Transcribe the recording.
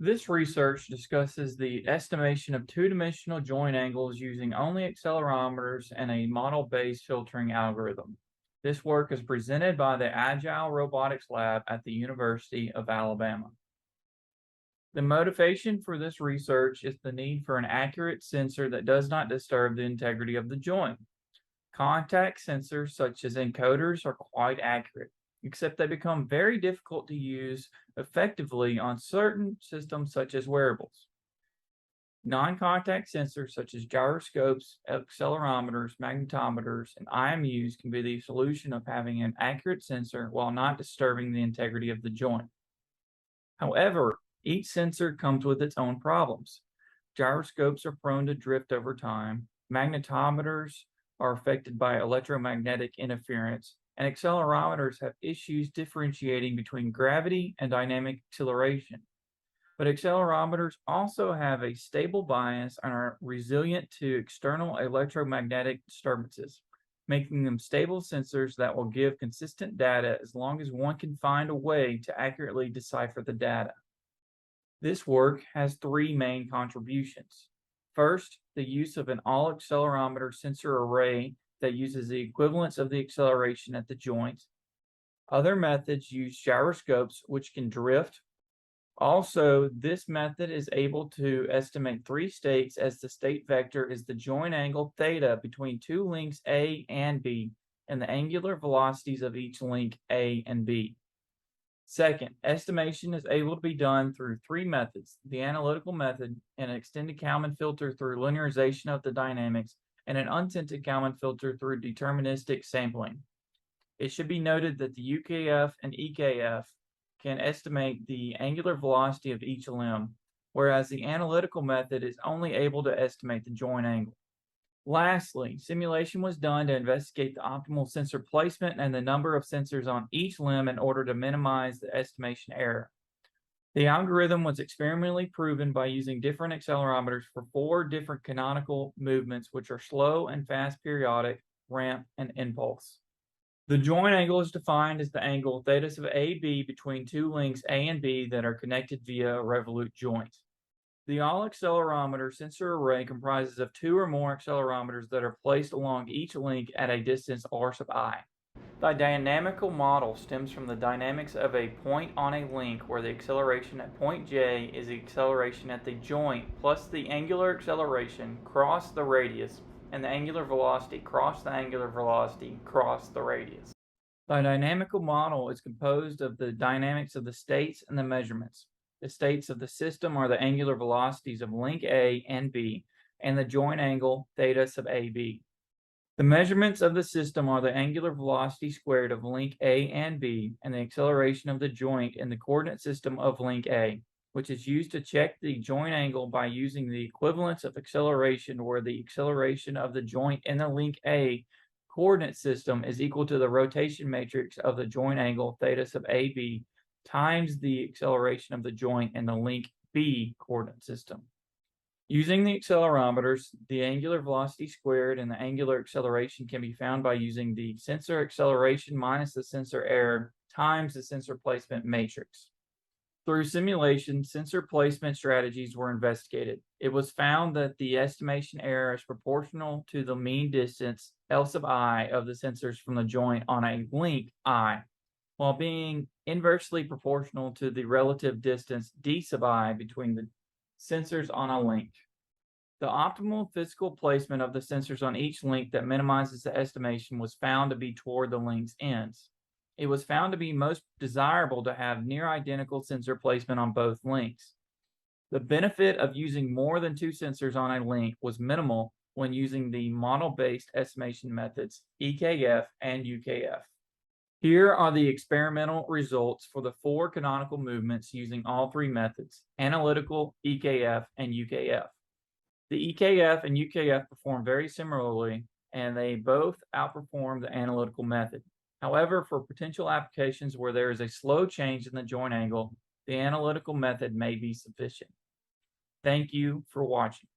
This research discusses the estimation of two-dimensional joint angles using only accelerometers and a model-based filtering algorithm. This work is presented by the Agile Robotics Lab at the University of Alabama. The motivation for this research is the need for an accurate sensor that does not disturb the integrity of the joint. Contact sensors such as encoders are quite accurate, except they become very difficult to use effectively on certain systems such as wearables. Non-contact sensors such as gyroscopes, accelerometers, magnetometers, and IMUs can be the solution of having an accurate sensor while not disturbing the integrity of the joint. However, each sensor comes with its own problems. Gyroscopes are prone to drift over time, magnetometers are affected by electromagnetic interference, and accelerometers have issues differentiating between gravity and dynamic acceleration. But accelerometers also have a stable bias and are resilient to external electromagnetic disturbances, making them stable sensors that will give consistent data as long as one can find a way to accurately decipher the data. This work has three main contributions. First, the use of an all-accelerometer sensor array that uses the equivalence of the acceleration at the joint. Other methods use gyroscopes, which can drift. Also, this method is able to estimate three states, as the state vector is the joint angle theta between two links A and B and the angular velocities of each link A and B. Second, estimation is able to be done through three methods: the analytical method, an extended Kalman filter through linearization of the dynamics, and an unscented Kalman filter through deterministic sampling. It should be noted that the UKF and EKF can estimate the angular velocity of each limb, whereas the analytical method is only able to estimate the joint angle. Lastly, simulation was done to investigate the optimal sensor placement and the number of sensors on each limb in order to minimize the estimation error. The algorithm was experimentally proven by using different accelerometers for 4 different canonical movements, which are slow and fast periodic, ramp, and impulse. The joint angle is defined as the angle theta sub AB between two links A and B that are connected via a revolute joint. The all-accelerometer sensor array comprises of 2 or more accelerometers that are placed along each link at a distance r sub I. The dynamical model stems from the dynamics of a point on a link where the acceleration at point J is the acceleration at the joint plus the angular acceleration cross the radius and the angular velocity cross the angular velocity cross the radius. The dynamical model is composed of the dynamics of the states and the measurements. The states of the system are the angular velocities of link A and B, and the joint angle theta sub AB. The measurements of the system are the angular velocity squared of link A and B, and the acceleration of the joint in the coordinate system of link A, which is used to check the joint angle by using the equivalence of acceleration, where the acceleration of the joint in the link A coordinate system is equal to the rotation matrix of the joint angle theta sub AB times the acceleration of the joint in the link B coordinate system. Using the accelerometers, the angular velocity squared and the angular acceleration can be found by using the sensor acceleration minus the sensor error times the sensor placement matrix. Through simulation, sensor placement strategies were investigated. It was found that the estimation error is proportional to the mean distance L sub I of the sensors from the joint on a link I, while being inversely proportional to the relative distance d sub I between the sensors on a link. The optimal physical placement of the sensors on each link that minimizes the estimation was found to be toward the link's ends. It was found to be most desirable to have near identical sensor placement on both links. The benefit of using more than 2 sensors on a link was minimal when using the model-based estimation methods EKF and UKF. Here are the experimental results for the 4 canonical movements using all 3 methods: analytical, EKF, and UKF. The EKF and UKF perform very similarly, and they both outperform the analytical method. However, for potential applications where there is a slow change in the joint angle, the analytical method may be sufficient. Thank you for watching.